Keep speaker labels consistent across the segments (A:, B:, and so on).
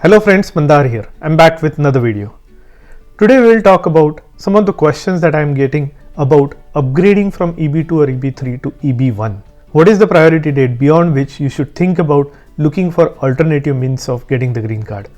A: Hello friends, Mandar here. I'm back with another video. Today we'll talk about some of the questions that I'm getting about upgrading from EB2 or EB3 to EB1. What is the priority date beyond which you should think about looking for alternative means of getting the green card?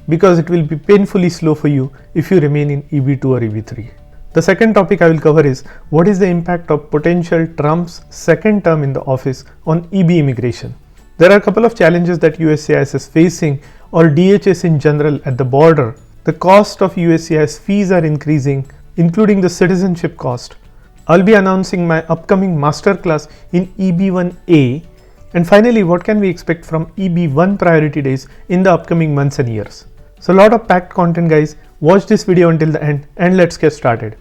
A: Because it will be painfully slow for you if you remain in EB2 or EB3. The second topic I will cover is what is the impact of potential Trump's second term in the office on EB immigration. There are a couple of challenges that USCIS is facing, or DHS in general, at the border. The cost of USCIS fees are increasing, including the citizenship cost. I'll be announcing my upcoming masterclass in EB1A. And finally, what can we expect from EB1 priority days in the upcoming months and years? So a lot of packed content, guys. Watch this video until the end and let's get started.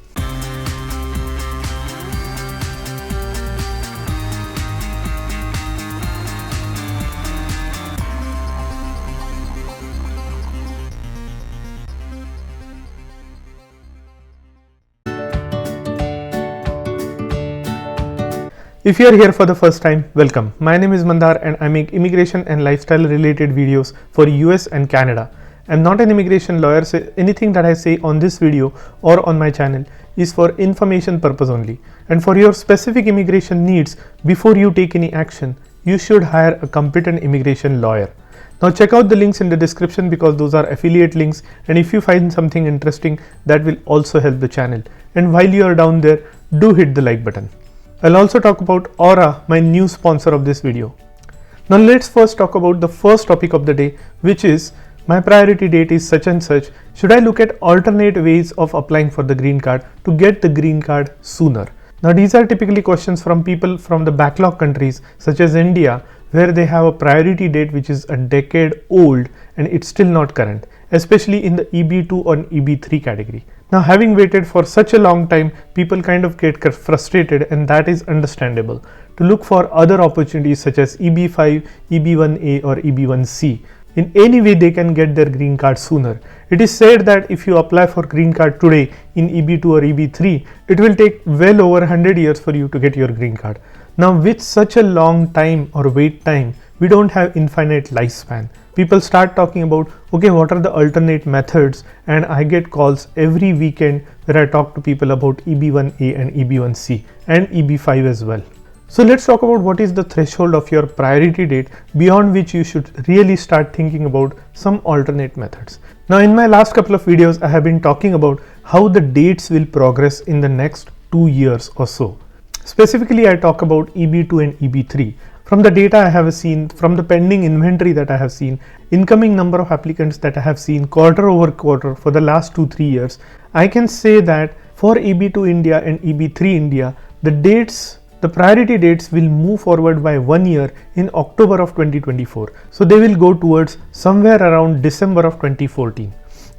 A: If you are here for the first time, welcome. My name is Mandar and I make immigration and lifestyle related videos for US and Canada. I'm not an immigration lawyer, so anything that I say on this video or on my channel is for information purpose only. And for your specific immigration needs, before you take any action, you should hire a competent immigration lawyer. Now check out the links in the description because those are affiliate links, and if you find something interesting, that will also help the channel. And while you are down there, do hit the like button. I'll also talk about Aura, my new sponsor of this video. Now let's first talk about the first topic of the day, which is my priority date is such and such. Should I look at alternate ways of applying for the green card to get the green card sooner? Now these are typically questions from people from the backlog countries such as India, where they have a priority date which is a decade old and it's still not current, especially in the EB2 or EB3 category. Now, having waited for such a long time, people kind of get frustrated, and that is understandable, to look for other opportunities such as EB5, EB1A or EB1C. In any way they can get their green card sooner. It is said that if you apply for green card today in EB2 or EB3, it will take well over 100 years for you to get your green card. Now with such a long time or wait time, we don't have infinite lifespan. People start talking about, okay, what are the alternate methods? And I get calls every weekend where I talk to people about EB1A and EB1C and EB5 as well. So let's talk about what is the threshold of your priority date beyond which you should really start thinking about some alternate methods. Now in my last couple of videos, I have been talking about how the dates will progress in the next 2 years or so. Specifically, I talk about EB2 and EB3. From the data I have seen, from the pending inventory that I have seen, incoming number of applicants that I have seen quarter over quarter for the last 2-3 years, I can say that for EB2 India and EB3 India, the priority dates will move forward by 1 year in October of 2024. So they will go towards somewhere around December of 2014.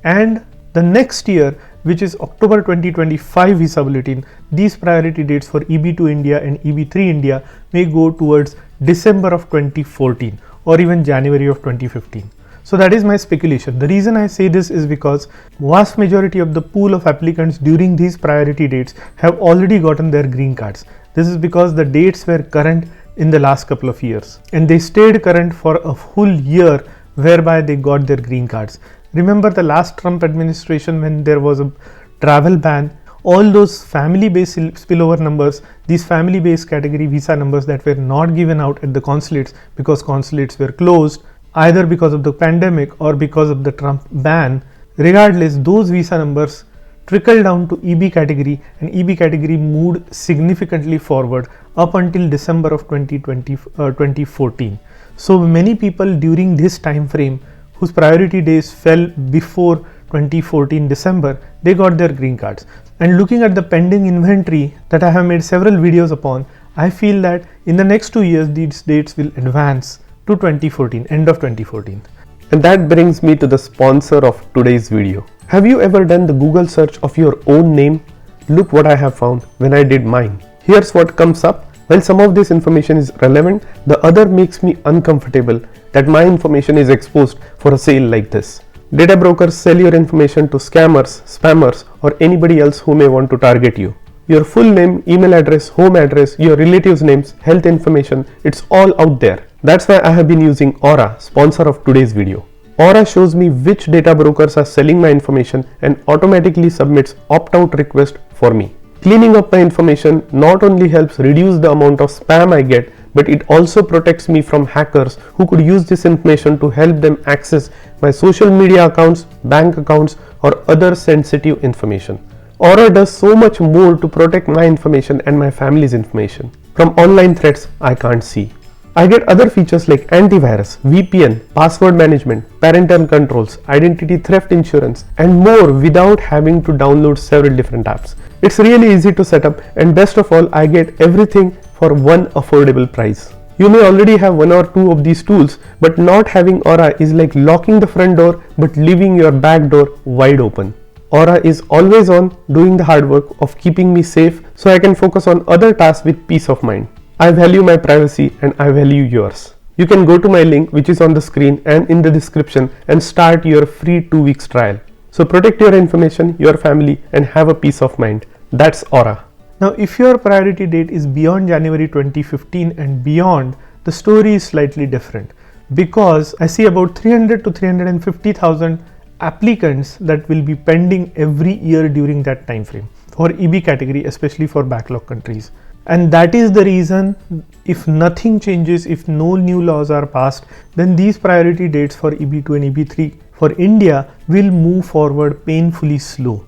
A: And the next year, which is October 2025 visa bulletin, these priority dates for EB2 India and EB3 India may go towards December of 2014 or even January of 2015. So that is my speculation. The reason I say this is because vast majority of the pool of applicants during these priority dates have already gotten their green cards. This is because the dates were current in the last couple of years and they stayed current for a full year, whereby they got their green cards. Remember the last Trump administration when there was a travel ban, all those family-based spillover numbers, these family-based category visa numbers that were not given out at the consulates because consulates were closed, either because of the pandemic or because of the Trump ban. Regardless, those visa numbers trickled down to EB category, and EB category moved significantly forward up until December of 2014. So many people during this time frame whose priority days fell before 2014 December, they got their green cards. And looking at the pending inventory that I have made several videos upon, I feel that in the next 2 years, these dates will advance to 2014, end of 2014. And that brings me to the sponsor of today's video. Have you ever done the Google search of your own name? Look what I have found when I did mine. Here's what comes up. While some of this information is relevant, the other makes me uncomfortable that my information is exposed for a sale like this. Data brokers sell your information to scammers, spammers, or anybody else who may want to target you. Your full name, email address, home address, your relatives' names, health information, it's all out there. That's why I have been using Aura, sponsor of today's video.
B: Aura shows me which data brokers are selling my information and automatically submits opt-out request for me. Cleaning up my information not only helps reduce the amount of spam I get, but it also protects me from hackers who could use this information to help them access my social media accounts, bank accounts, or other sensitive information. Aura does so much more to protect my information and my family's information from online threats I can't see. I get other features like antivirus, VPN, password management, parental controls, identity theft insurance, and more without having to download several different apps. It's really easy to set up, and best of all, I get everything for one affordable price. You may already have one or two of these tools, but not having Aura is like locking the front door but leaving your back door wide open. Aura is always on, doing the hard work of keeping me safe so I can focus on other tasks with peace of mind. I value my privacy and I value yours. You can go to my link which is on the screen and in the description and start your free 2 weeks trial. So protect your information, your family, and have a peace of mind. That's Aura.
A: Now, if your priority date is beyond January 2015 and beyond, the story is slightly different, because I see about 300 to 350,000 applicants that will be pending every year during that time frame for EB category, especially for backlog countries. And that is the reason, if nothing changes, if no new laws are passed, then these priority dates for EB2 and EB3 for India will move forward painfully slow.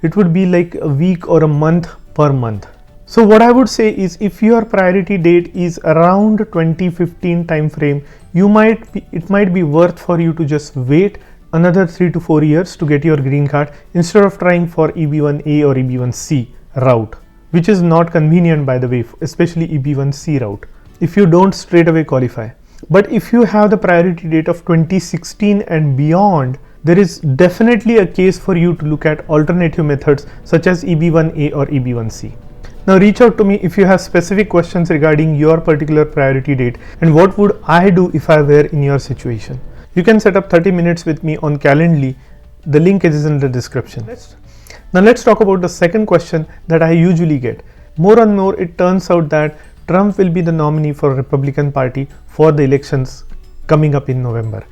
A: It would be like a week or a month per month. So what I would say is, if your priority date is around 2015 time frame, it might be worth for you to just wait another 3 to 4 years to get your green card instead of trying for EB1A or EB1C route, which is not convenient, by the way, especially EB1C route, if you don't straight away qualify. But if you have the priority date of 2016 and beyond, there is definitely a case for you to look at alternative methods such as EB1A or EB1C. Now reach out to me if you have specific questions regarding your particular priority date and what would I do if I were in your situation. You can set up 30 minutes with me on Calendly. The link is in the description. Now let's talk about the second question that I usually get. More and more it turns out that Trump will be the nominee for Republican Party for the elections coming up in November.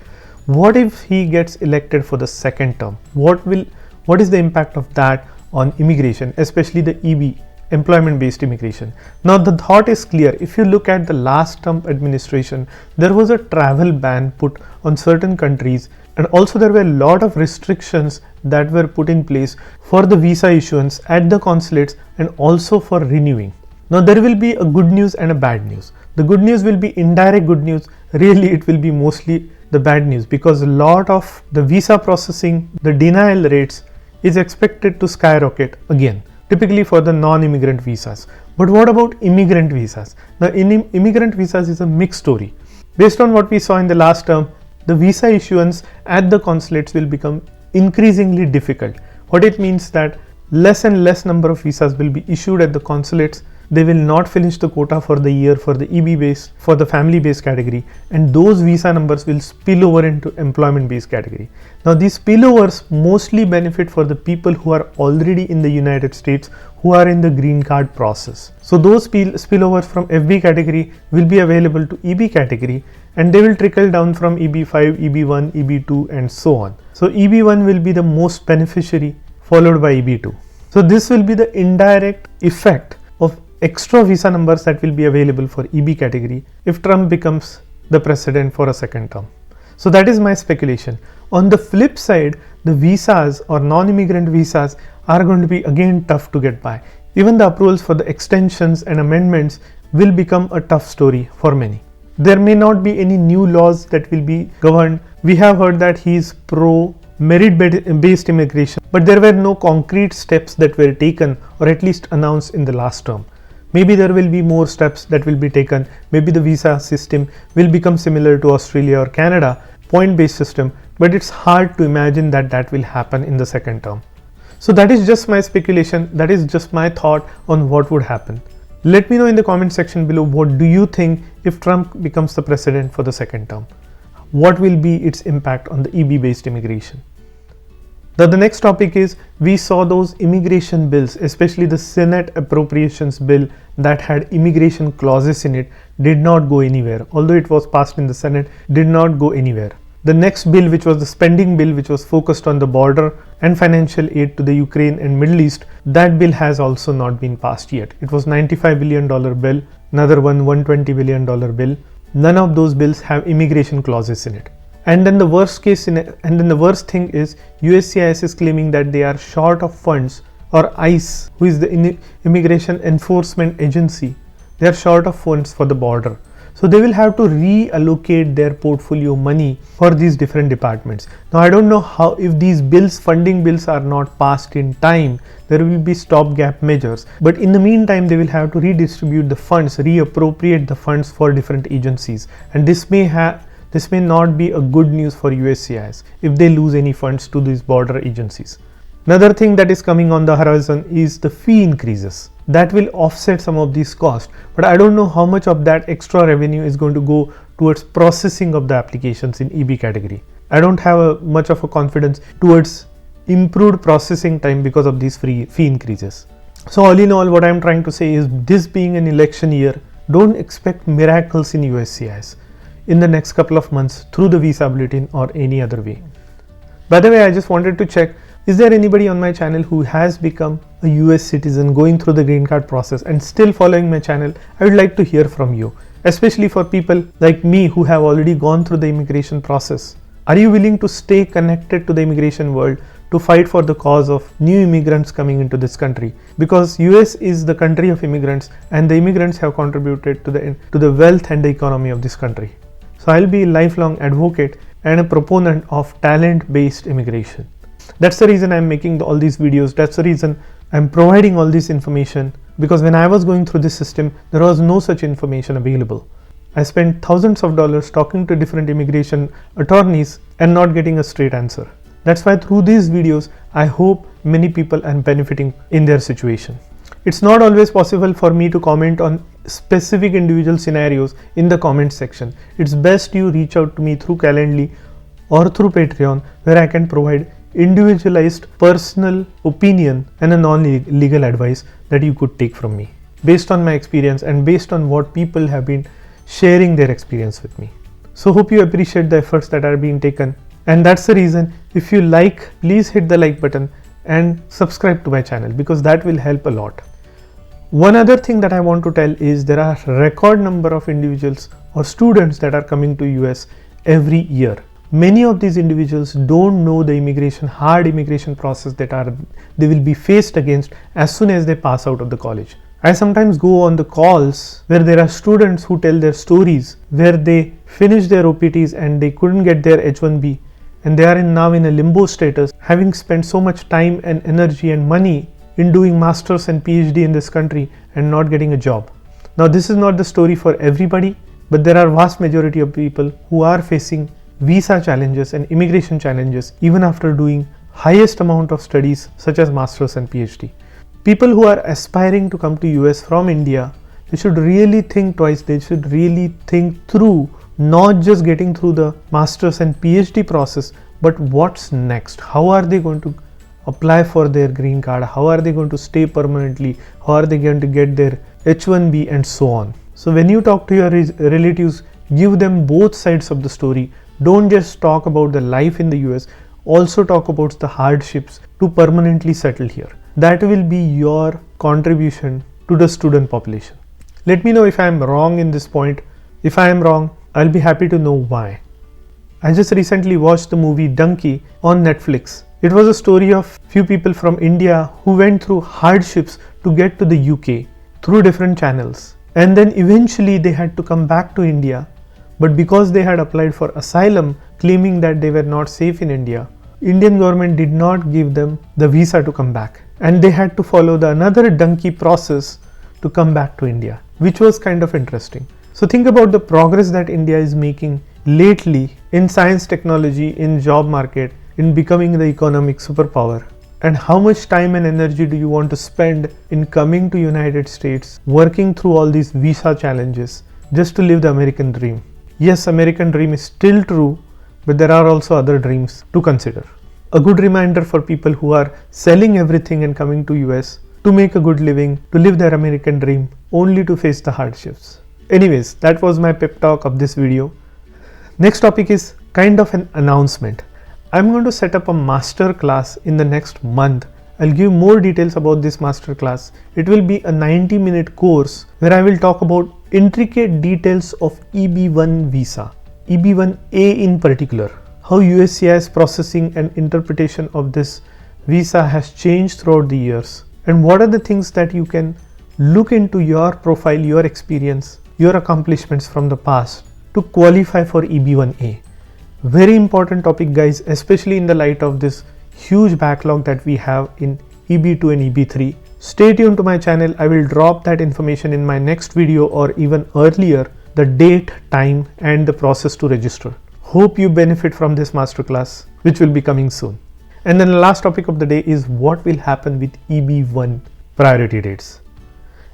A: What if he gets elected for the second term? What is the impact of that on immigration, especially the EB, employment based immigration? Now the thought is clear. If you look at the last Trump administration, there was a travel ban put on certain countries, and also there were a lot of restrictions that were put in place for the visa issuance at the consulates and also for renewing. Now there will be a good news and a bad news. The good news will be indirect good news. Really it will be mostly the bad news, because a lot of the visa processing, the denial rates is expected to skyrocket again, typically for the non-immigrant visas. But what about immigrant visas? Now immigrant visas is a mixed story. Based on what we saw in the last term, the visa issuance at the consulates will become increasingly difficult. What it means that less and less number of visas will be issued at the consulates. They will not finish the quota for the year for the EB based, for the family based category, and those visa numbers will spill over into employment based category. Now these spillovers mostly benefit for the people who are already in the United States, who are in the green card process. So those spillovers from FB category will be available to EB category, and they will trickle down from EB5, EB1, EB2 and so on. So EB1 will be the most beneficiary, followed by EB2. So this will be the indirect effect of extra visa numbers that will be available for EB category if Trump becomes the president for a second term. So that is my speculation. On the flip side, the visas or non-immigrant visas are going to be again tough to get by. Even the approvals for the extensions and amendments will become a tough story for many. There may not be any new laws that will be governed. We have heard that he is pro merit-based immigration, but there were no concrete steps that were taken or at least announced in the last term. Maybe there will be more steps that will be taken. Maybe the visa system will become similar to Australia or Canada, point-based system, but it's hard to imagine that that will happen in the second term. So that is just my speculation. That is just my thought on what would happen. Let me know in the comment section below, what do you think if Trump becomes the president for the second term? What will be its impact on the EB-based immigration? The next topic is, we saw those immigration bills, especially the Senate appropriations bill that had immigration clauses in it, did not go anywhere. Although it was passed in the Senate, did not go anywhere. The next bill, which was the spending bill, which was focused on the border and financial aid to the Ukraine and Middle East, that bill has also not been passed yet. It was $95 billion bill, another one $120 billion bill. None of those bills have immigration clauses in it. And then the worst thing is USCIS is claiming that they are short of funds, or ICE, who is the Immigration Enforcement Agency, they are short of funds for the border. So they will have to reallocate their portfolio money for these different departments. Now I don't know how, if these bills, funding bills, are not passed in time, there will be stopgap measures. But in the meantime, they will have to redistribute the funds, reappropriate the funds for different agencies. And this may not be a good news for USCIS if they lose any funds to these border agencies. Another thing that is coming on the horizon is the fee increases. That will offset some of these costs, but I don't know how much of that extra revenue is going to go towards processing of the applications in EB category. I don't have much of a confidence towards improved processing time because of these fee increases. So all in all, what I'm trying to say is, this being an election year, don't expect miracles in USCIS in the next couple of months through the visa bulletin or any other way. By the way, I just wanted to check, is there anybody on my channel who has become a US citizen, going through the green card process and still following my channel? I would like to hear from you, especially for people like me who have already gone through the immigration process. Are you willing to stay connected to the immigration world to fight for the cause of new immigrants coming into this country? Because US is the country of immigrants, and the immigrants have contributed to the wealth and the economy of this country. So I'll be a lifelong advocate and a proponent of talent-based immigration. That's the reason I'm making all these videos. That's the reason I'm providing all this information, because when I was going through this system, there was no such information available. I spent thousands of dollars talking to different immigration attorneys and not getting a straight answer. That's why through these videos, I hope many people are benefiting in their situation. It's not always possible for me to comment on specific individual scenarios in the comment section. It's best you reach out to me through Calendly or through Patreon, where I can provide individualized personal opinion and a non-legal advice that you could take from me based on my experience and based on what people have been sharing their experience with me. So hope you appreciate the efforts that are being taken, and that's the reason, if you like, please hit the like button and subscribe to my channel, because that will help a lot. One other thing that I want to tell is, there are record number of individuals or students that are coming to US every year. Many of these individuals don't know the hard immigration process that they will be faced against as soon as they pass out of the college. I sometimes go on the calls where there are students who tell their stories where they finished their OPTs and they couldn't get their H1B, and they are now in a limbo status, having spent so much time and energy and money in doing masters and PhD in this country and not getting a job. Now this is not the story for everybody, but there are vast majority of people who are facing visa challenges and immigration challenges even after doing highest amount of studies such as masters and PhD. People who are aspiring to come to US from India, they should really think twice. They should really think through not just getting through the masters and PhD process, but what's next. How are they going to apply for their green card? How are they going to stay permanently? How are they going to get their H1B, and so on? So when you talk to your relatives, give them both sides of the story. Don't just talk about the life in the US, also talk about the hardships to permanently settle here. That will be your contribution to the student population. Let me know if I am wrong in this point. If I am wrong, I'll be happy to know why. I just recently watched the movie Donkey on Netflix. It was a story of few people from India who went through hardships to get to the UK through different channels. And then eventually they had to come back to India. But because they had applied for asylum, claiming that they were not safe in India, Indian government did not give them the visa to come back. And they had to follow another donkey process to come back to India, which was kind of interesting. So think about the progress that India is making lately in science, technology, in job market, in becoming the economic superpower. And how much time and energy do you want to spend in coming to United States, working through all these visa challenges just to live the American dream? Yes, American dream is still true, but there are also other dreams to consider. A good reminder for people who are selling everything and coming to US to make a good living, to live their American dream, only to face the hardships. Anyways, that was my pep talk of this video. Next topic is kind of an announcement. I'm going to set up a master class in the next month. I'll give more details about this master class. It will be a 90-minute course where I will talk about intricate details of EB1 visa, EB1A in particular, how USCIS processing and interpretation of this visa has changed throughout the years, and what are the things that you can look into your profile, your experience, your accomplishments from the past to qualify for EB1A. Very important topic, guys, especially in the light of this huge backlog that we have in EB2 and EB3. Stay tuned to my channel. I will drop that information in my next video or even earlier, the date, time and the process to register. Hope you benefit from this masterclass, which will be coming soon. And then the last topic of the day is what will happen with EB1 priority dates.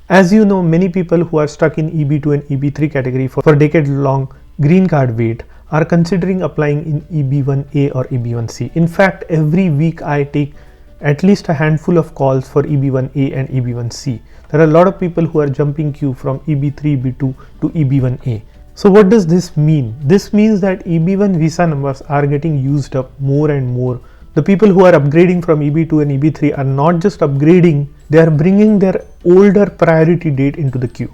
A: As you know, many people who are stuck in EB2 and EB3 category for decade-long green card wait are considering applying in EB1A or EB1C. In fact, every week I take at least a handful of calls for EB1A and EB1C. There are a lot of people who are jumping queue from EB3, EB2 to EB1A. So what does this mean? This means that EB1 visa numbers are getting used up more and more. The people who are upgrading from EB2 and EB3 are not just upgrading, they are bringing their older priority date into the queue.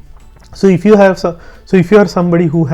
A: So if you are somebody who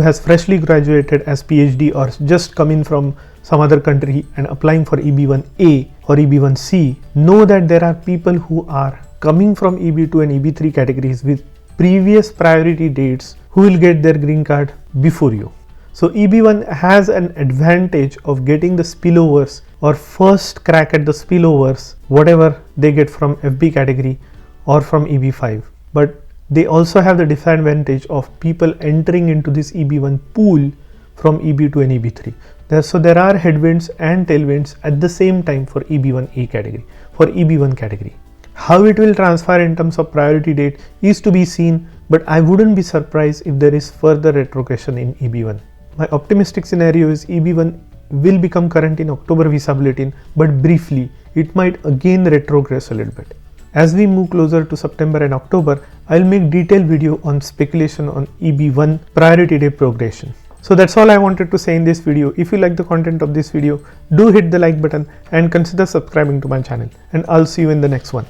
A: has freshly graduated as PhD or just come in from some other country and applying for EB1A or EB1C, know that there are people who are coming from EB2 and EB3 categories with previous priority dates who will get their green card before you. So EB1 has an advantage of getting the spillovers or first crack at the spillovers, whatever they get from FB category or from EB5. But they also have the disadvantage of people entering into this EB1 pool from EB2 and EB3. So there are headwinds and tailwinds at the same time for EB1A category, for EB1 category. How it will transfer in terms of priority date is to be seen, but I wouldn't be surprised if there is further retrogression in EB1. My optimistic scenario is EB1 will become current in October visa bulletin, but briefly it might again retrogress a little bit. As we move closer to September and October, I'll make detailed video on speculation on EB1 priority day progression. So that's all I wanted to say in this video. If you like the content of this video, do hit the like button and consider subscribing to my channel, and I'll see you in the next one.